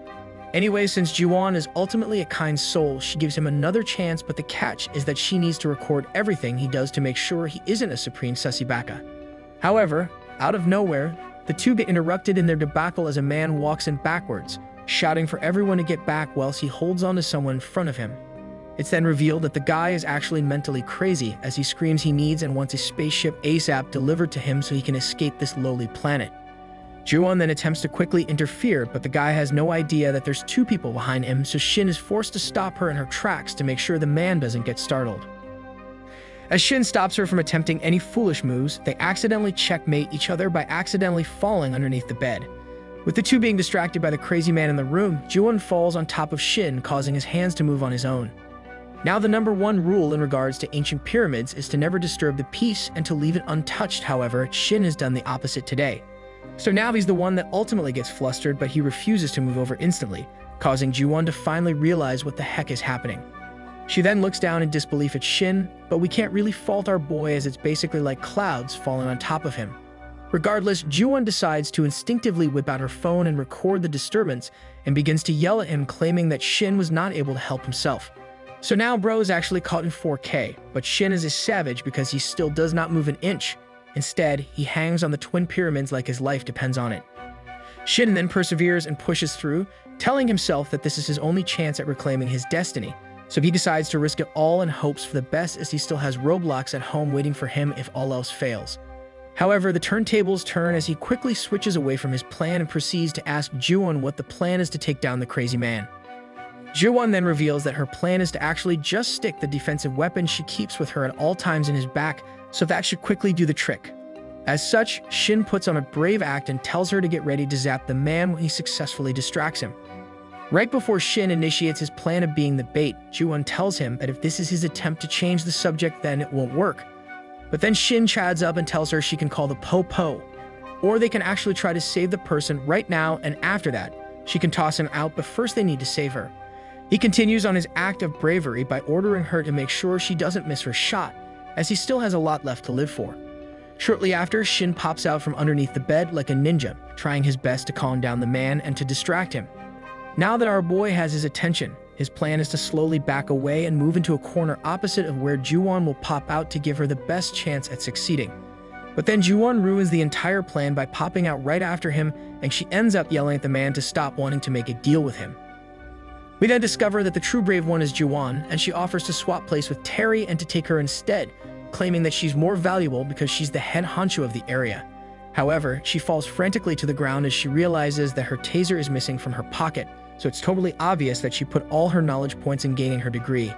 Anyway, since Ju-won is ultimately a kind soul, she gives him another chance, but the catch is that she needs to record everything he does to make sure he isn't a supreme sussy baka. However, out of nowhere, the two get interrupted in their debacle as a man walks in backwards, shouting for everyone to get back whilst he holds on to someone in front of him. It's then revealed that the guy is actually mentally crazy, as he screams he needs and wants a spaceship ASAP delivered to him so he can escape this lowly planet. Ju-won then attempts to quickly interfere, but the guy has no idea that there's 2 people behind him, so Shin is forced to stop her in her tracks to make sure the man doesn't get startled. As Shin stops her from attempting any foolish moves, they accidentally checkmate each other by accidentally falling underneath the bed. With the two being distracted by the crazy man in the room, Ju-won falls on top of Shin, causing his hands to move on his own. Now, the #1 rule in regards to ancient pyramids is to never disturb the piece and to leave it untouched. However, Shin has done the opposite today. So now he's the one that ultimately gets flustered, but he refuses to move over instantly, causing Ju-won to finally realize what the heck is happening. She then looks down in disbelief at Shin, but we can't really fault our boy as it's basically like clouds falling on top of him. Regardless, Ju-won decides to instinctively whip out her phone and record the disturbance and begins to yell at him, claiming that Shin was not able to help himself. So now bro is actually caught in 4K, but Shin is a savage because he still does not move an inch. Instead, he hangs on the twin pyramids like his life depends on it. Shin then perseveres and pushes through, telling himself that this is his only chance at reclaiming his destiny. So he decides to risk it all and hopes for the best, as he still has Roblox at home waiting for him if all else fails. However, the turntables turn as he quickly switches away from his plan and proceeds to ask Ju-won what the plan is to take down the crazy man. Ju-won then reveals that her plan is to actually just stick the defensive weapon she keeps with her at all times in his back, so that should quickly do the trick. As such, Shin puts on a brave act and tells her to get ready to zap the man when he successfully distracts him. Right before Shin initiates his plan of being the bait, Ju-won tells him that if this is his attempt to change the subject, then it won't work. But then Shin chads up and tells her she can call the po-po, or they can actually try to save the person right now, and after that, she can toss him out, but first they need to save her. He continues on his act of bravery by ordering her to make sure she doesn't miss her shot, as he still has a lot left to live for. Shortly after, Shin pops out from underneath the bed like a ninja, trying his best to calm down the man and to distract him. Now that our boy has his attention, his plan is to slowly back away and move into a corner opposite of where Ju-won will pop out to give her the best chance at succeeding. But then Ju-won ruins the entire plan by popping out right after him, and she ends up yelling at the man to stop wanting to make a deal with him. We then discover that the true brave one is Ju-won, and she offers to swap place with Terry and to take her instead, claiming that she's more valuable because she's the head honcho of the area. However, she falls frantically to the ground as she realizes that her taser is missing from her pocket, so it's totally obvious that she put all her knowledge points in gaining her degree.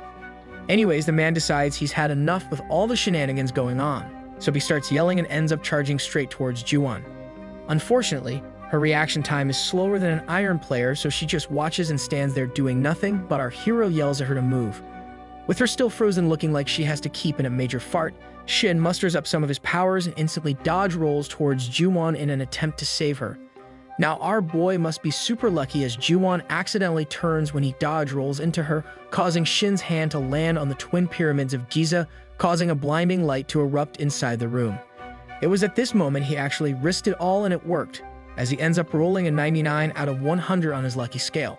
Anyways, the man decides he's had enough with all the shenanigans going on, so he starts yelling and ends up charging straight towards Ju-won. Unfortunately, her reaction time is slower than an iron player, so she just watches and stands there doing nothing, but our hero yells at her to move. With her still frozen looking like she has to keep in a major fart, Shin musters up some of his powers and instantly dodge rolls towards Ju-won in an attempt to save her. Now our boy must be super lucky as Ju-won accidentally turns when he dodge rolls into her, causing Shin's hand to land on the twin pyramids of Giza, causing a blinding light to erupt inside the room. It was at this moment he actually risked it all and it worked, as he ends up rolling a 99 out of 100 on his lucky scale.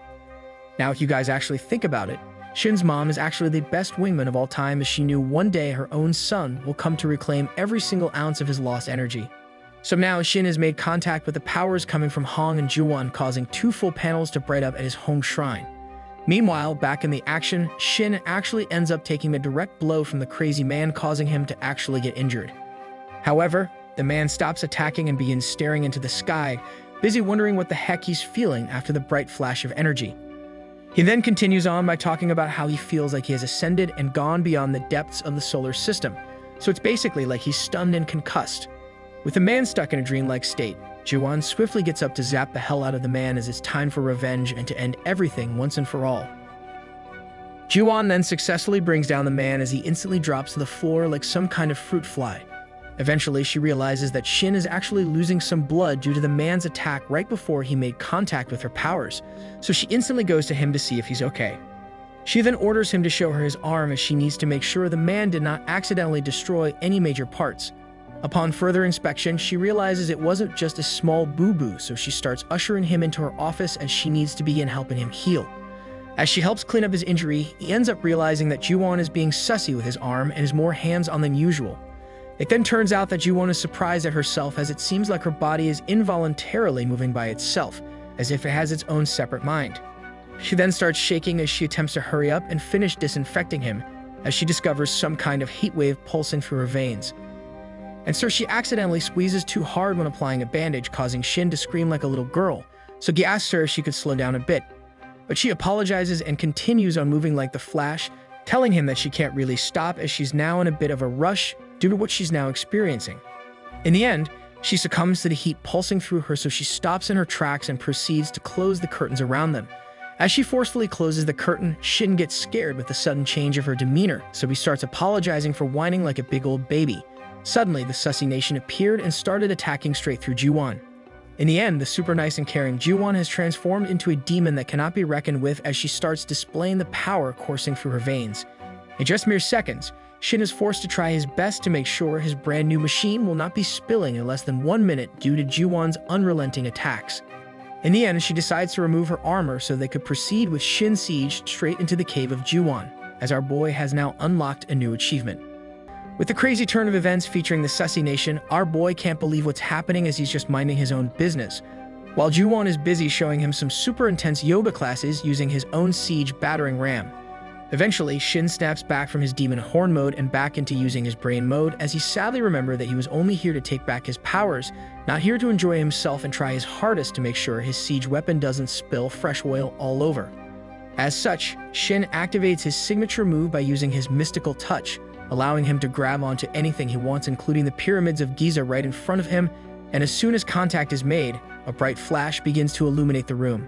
Now if you guys actually think about it, Shin's mom is actually the best wingman of all time, as she knew one day her own son will come to reclaim every single ounce of his lost energy. So now Shin has made contact with the powers coming from Hong and Ju-won, causing 2 full panels to bright up at his home shrine. Meanwhile, back in the action, Shin actually ends up taking a direct blow from the crazy man, causing him to actually get injured. However, the man stops attacking and begins staring into the sky, busy wondering what the heck he's feeling after the bright flash of energy. He then continues on by talking about how he feels like he has ascended and gone beyond the depths of the solar system, so it's basically like he's stunned and concussed. With the man stuck in a dreamlike state, Ju-won swiftly gets up to zap the hell out of the man as it's time for revenge and to end everything once and for all. Ju-won then successfully brings down the man as he instantly drops to the floor like some kind of fruit fly. Eventually, she realizes that Shin is actually losing some blood due to the man's attack right before he made contact with her powers, so she instantly goes to him to see if he's okay. She then orders him to show her his arm, as she needs to make sure the man did not accidentally destroy any major parts. Upon further inspection, she realizes it wasn't just a small boo-boo, so she starts ushering him into her office as she needs to begin helping him heal. As she helps clean up his injury, he ends up realizing that Ju-won is being sussy with his arm and is more hands-on than usual. It then turns out that Ju-won is surprised at herself, as it seems like her body is involuntarily moving by itself, as if it has its own separate mind. She then starts shaking as she attempts to hurry up and finish disinfecting him, as she discovers some kind of heat wave pulsing through her veins. And so she accidentally squeezes too hard when applying a bandage, causing Shin to scream like a little girl, so he asks her if she could slow down a bit. But she apologizes and continues on moving like the Flash, telling him that she can't really stop as she's now in a bit of a rush due to what she's now experiencing. In the end, she succumbs to the heat pulsing through her, so she stops in her tracks and proceeds to close the curtains around them. As she forcefully closes the curtain, Shin gets scared with the sudden change of her demeanor, so he starts apologizing for whining like a big old baby. Suddenly, the Sussy Nation appeared and started attacking straight through Ju-won. In the end, the super nice and caring Ju-won has transformed into a demon that cannot be reckoned with, as she starts displaying the power coursing through her veins. In just mere seconds, Shin is forced to try his best to make sure his brand new machine will not be spilling in less than 1 minute due to Ju-won's unrelenting attacks. In the end, she decides to remove her armor so they could proceed with Shin's siege straight into the cave of Ju-won, as our boy has now unlocked a new achievement. With the crazy turn of events featuring the Sussy Nation, our boy can't believe what's happening as he's just minding his own business, while Ju-won is busy showing him some super intense yoga classes using his own siege battering ram. Eventually, Shin snaps back from his demon horn mode and back into using his brain mode, as he sadly remembered that he was only here to take back his powers, not here to enjoy himself and try his hardest to make sure his siege weapon doesn't spill fresh oil all over. As such, Shin activates his signature move by using his mystical touch, allowing him to grab onto anything he wants, including the pyramids of Giza right in front of him, and as soon as contact is made, a bright flash begins to illuminate the room.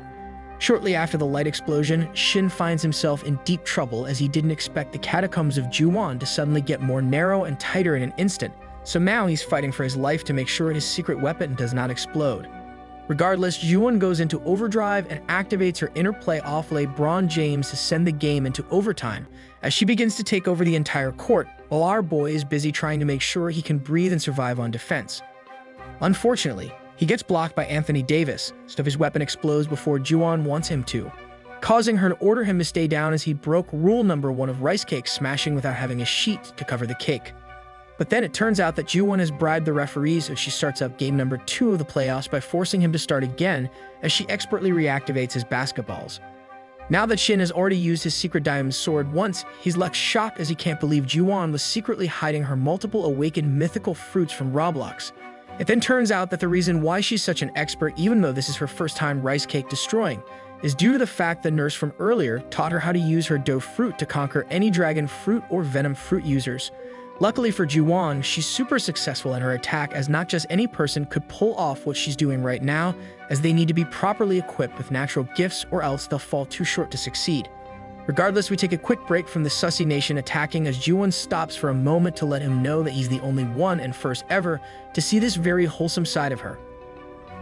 Shortly after the light explosion, Shin finds himself in deep trouble, as he didn't expect the catacombs of Ju-won to suddenly get more narrow and tighter in an instant, so now he's fighting for his life to make sure his secret weapon does not explode. Regardless, Ju-won goes into overdrive and activates her interplay offlane Braun James to send the game into overtime, as she begins to take over the entire court, while our boy is busy trying to make sure he can breathe and survive on defense. Unfortunately, he gets blocked by Anthony Davis, so his weapon explodes before Ju-won wants him to, causing her to order him to stay down, as he broke rule number 1 of rice cake smashing without having a sheet to cover the cake. But then it turns out that Ju-won has bribed the referee, so she starts up game number 2 of the playoffs by forcing him to start again, as she expertly reactivates his basketballs. Now that Shin has already used his secret diamond sword once, he's left shocked as he can't believe Ju-won was secretly hiding her multiple awakened mythical fruits from Roblox. It then turns out that the reason why she's such an expert, even though this is her first time rice cake destroying, is due to the fact the nurse from earlier taught her how to use her dough fruit to conquer any dragon fruit or venom fruit users. Luckily for Ju-won, she's super successful in her attack, as not just any person could pull off what she's doing right now, as they need to be properly equipped with natural gifts or else they'll fall too short to succeed. Regardless, we take a quick break from the Sussy Nation attacking, as Ju-won stops for a moment to let him know that he's the only one and first ever to see this very wholesome side of her.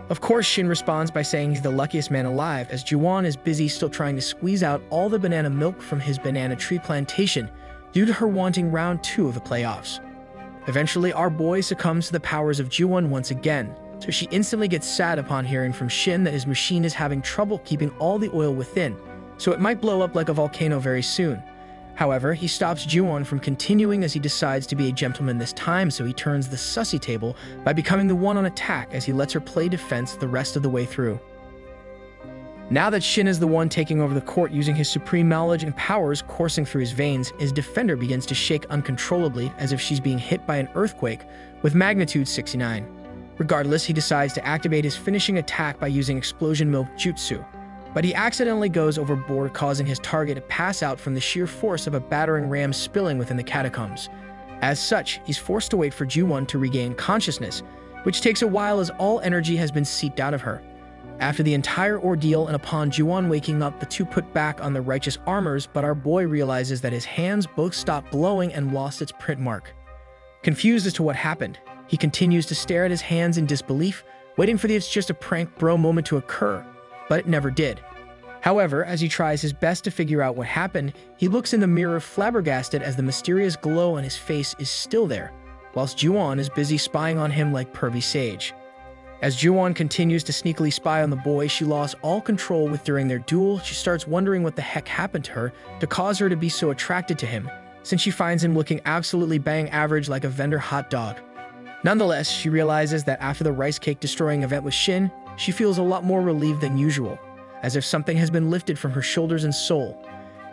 Of course, Shin responds by saying he's the luckiest man alive, as Juwon is busy still trying to squeeze out all the banana milk from his banana tree plantation due to her wanting round 2 of the playoffs. Eventually, our boy succumbs to the powers of Juwon once again, so she instantly gets sad upon hearing from Shin that his machine is having trouble keeping all the oil within, so it might blow up like a volcano very soon. However, he stops Juwon from continuing as he decides to be a gentleman this time, so he turns the sussy table by becoming the one on attack as he lets her play defense the rest of the way through. Now that Shin is the one taking over the court using his supreme knowledge and powers coursing through his veins, his defender begins to shake uncontrollably as if she's being hit by an earthquake with magnitude 69. Regardless, he decides to activate his finishing attack by using explosion milk jutsu, but he accidentally goes overboard, causing his target to pass out from the sheer force of a battering ram spilling within the catacombs. As such, he's forced to wait for Juwon to regain consciousness, which takes a while as all energy has been seeped out of her. After the entire ordeal and upon Juwon waking up, the two put back on the righteous armors, but our boy realizes that his hands both stopped glowing and lost its print mark. Confused as to what happened, he continues to stare at his hands in disbelief, waiting for the "it's just a prank bro" moment to occur, but it never did. However, as he tries his best to figure out what happened, he looks in the mirror flabbergasted as the mysterious glow on his face is still there, whilst Juwon is busy spying on him like pervy sage. As Juwon continues to sneakily spy on the boy she lost all control with during their duel, she starts wondering what the heck happened to her to cause her to be so attracted to him, since she finds him looking absolutely bang average like a vendor hot dog. Nonetheless, she realizes that after the rice cake destroying event with Shin, she feels a lot more relieved than usual, as if something has been lifted from her shoulders and soul.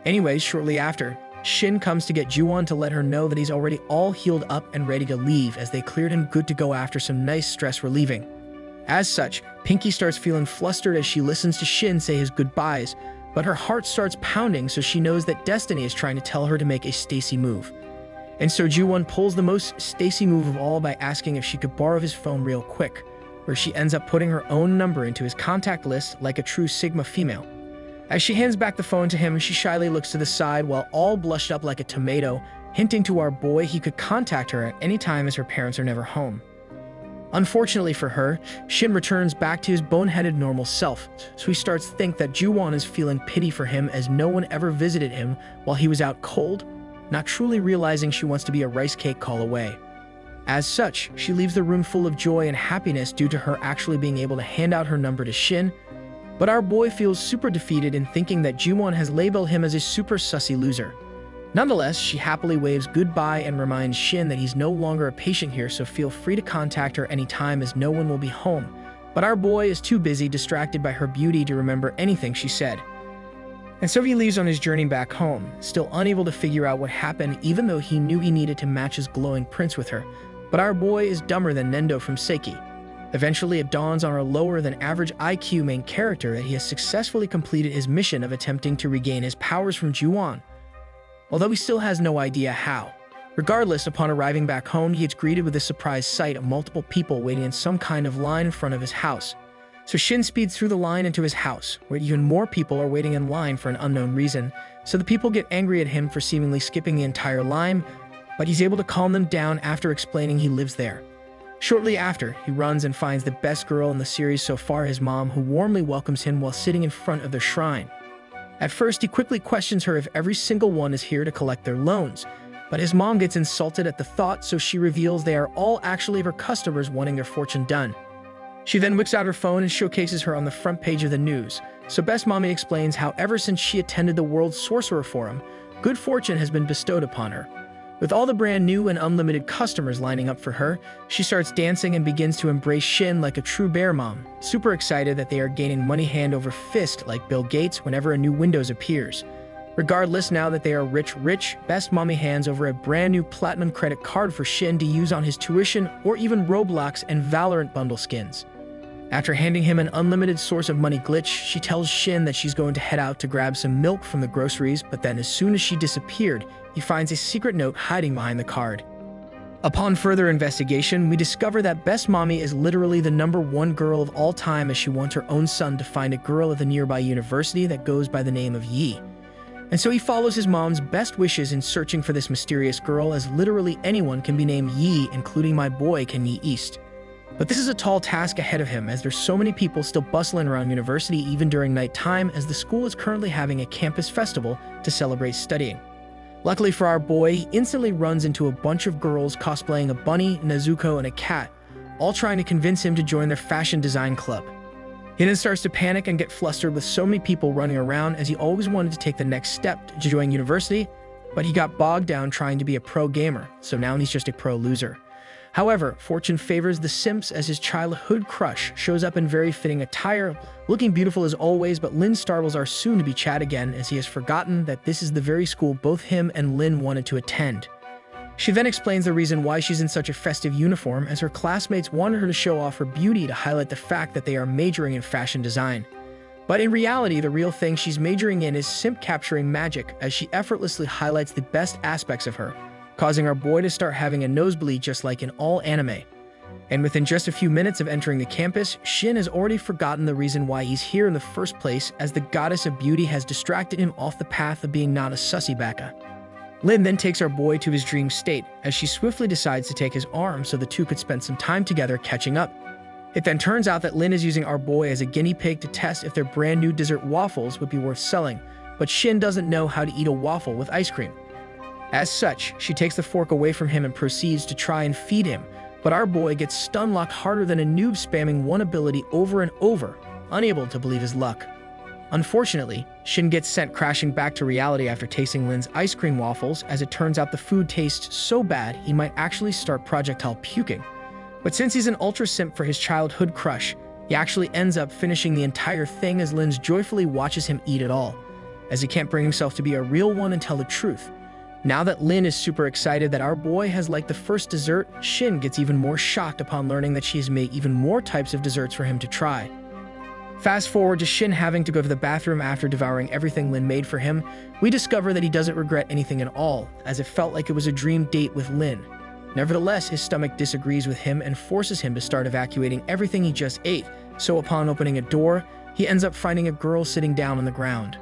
Anyways, shortly after, Shin comes to get Juwon to let her know that he's already all healed up and ready to leave, as they cleared him good to go after some nice stress relieving. As such, Pinky starts feeling flustered as she listens to Shin say his goodbyes, but her heart starts pounding, so she knows that Destiny is trying to tell her to make a Stacy move. And so Juwon pulls the most Stacy move of all by asking if she could borrow his phone real quick, where she ends up putting her own number into his contact list like a true Sigma female. As she hands back the phone to him, she shyly looks to the side while all blushed up like a tomato, hinting to our boy he could contact her at any time as her parents are never home. Unfortunately for her, Shin returns back to his boneheaded normal self, so he starts to think that Juwon is feeling pity for him as no one ever visited him while he was out cold, not truly realizing she wants to be a rice cake call away. As such, she leaves the room full of joy and happiness due to her actually being able to hand out her number to Shin, but our boy feels super defeated in thinking that Juwon has labeled him as a super sussy loser. Nonetheless, she happily waves goodbye and reminds Shin that he's no longer a patient here, so feel free to contact her anytime as no one will be home. But our boy is too busy distracted by her beauty to remember anything she said. And so he leaves on his journey back home, still unable to figure out what happened even though he knew he needed to match his glowing prince with her. But our boy is dumber than Nendo from Seiki. Eventually, it dawns on our lower than average IQ main character that he has successfully completed his mission of attempting to regain his powers from Juwon, although he still has no idea how. Regardless, upon arriving back home, he gets greeted with a surprise sight of multiple people waiting in some kind of line in front of his house. So Shin speeds through the line into his house, where even more people are waiting in line for an unknown reason, so the people get angry at him for seemingly skipping the entire line, but he's able to calm them down after explaining he lives there. Shortly after, he runs and finds the best girl in the series so far, his mom, who warmly welcomes him while sitting in front of their shrine. At first, he quickly questions her if every single one is here to collect their loans, but his mom gets insulted at the thought, so she reveals they are all actually her customers wanting their fortune done. She then whips out her phone and showcases her on the front page of the news, so Best Mommy explains how ever since she attended the World Sorcerer Forum, good fortune has been bestowed upon her. With all the brand new and unlimited customers lining up for her, she starts dancing and begins to embrace Shin like a true bear mom, super excited that they are gaining money hand over fist like Bill Gates whenever a new Windows appears. Regardless, now that they are rich, Best Mommy hands over a brand new platinum credit card for Shin to use on his tuition or even Roblox and Valorant bundle skins. After handing him an unlimited source of money glitch, she tells Shin that she's going to head out to grab some milk from the groceries, but then as soon as she disappeared, he finds a secret note hiding behind the card. Upon further investigation, we discover that Best Mommy is literally the #1 girl of all time, as she wants her own son to find a girl at the nearby university that goes by the name of Yi. And so he follows his mom's best wishes in searching for this mysterious girl, as literally anyone can be named Yi, including my boy Ken Yi East. But this is a tall task ahead of him, as there's so many people still bustling around university even during nighttime, as the school is currently having a campus festival to celebrate studying. Luckily for our boy, he instantly runs into a bunch of girls cosplaying a bunny, Nezuko, and a cat, all trying to convince him to join their fashion design club. He then starts to panic and get flustered with so many people running around, as he always wanted to take the next step to join university, but he got bogged down trying to be a pro gamer, so now he's just a pro loser. However, fortune favors the simps, as his childhood crush shows up in very fitting attire, looking beautiful as always, but Lin startles our soon-to-be Chad again, as he has forgotten that this is the very school both him and Lin wanted to attend. She then explains the reason why she's in such a festive uniform, as her classmates wanted her to show off her beauty to highlight the fact that they are majoring in fashion design. But in reality, the real thing she's majoring in is simp capturing magic, as she effortlessly highlights the best aspects of her, causing our boy to start having a nosebleed just like in all anime. And within just a few minutes of entering the campus, Shin has already forgotten the reason why he's here in the first place, as the goddess of beauty has distracted him off the path of being not a sussy baka. Lin then takes our boy to his dream state, as she swiftly decides to take his arm so the two could spend some time together catching up. It then turns out that Lin is using our boy as a guinea pig to test if their brand new dessert waffles would be worth selling, but Shin doesn't know how to eat a waffle with ice cream. As such, she takes the fork away from him and proceeds to try and feed him, but our boy gets stun-locked harder than a noob spamming one ability over and over, unable to believe his luck. Unfortunately, Shin gets sent crashing back to reality after tasting Lin's ice cream waffles, as it turns out the food tastes so bad he might actually start projectile puking. But since he's an ultra simp for his childhood crush, he actually ends up finishing the entire thing, as Lin joyfully watches him eat it all, as he can't bring himself to be a real one and tell the truth. Now that Lin is super excited that our boy has liked the first dessert, Shin gets even more shocked upon learning that she has made even more types of desserts for him to try. Fast forward to Shin having to go to the bathroom after devouring everything Lin made for him, we discover that he doesn't regret anything at all, as it felt like it was a dream date with Lin. Nevertheless, his stomach disagrees with him and forces him to start evacuating everything he just ate, so upon opening a door, he ends up finding a girl sitting down on the ground.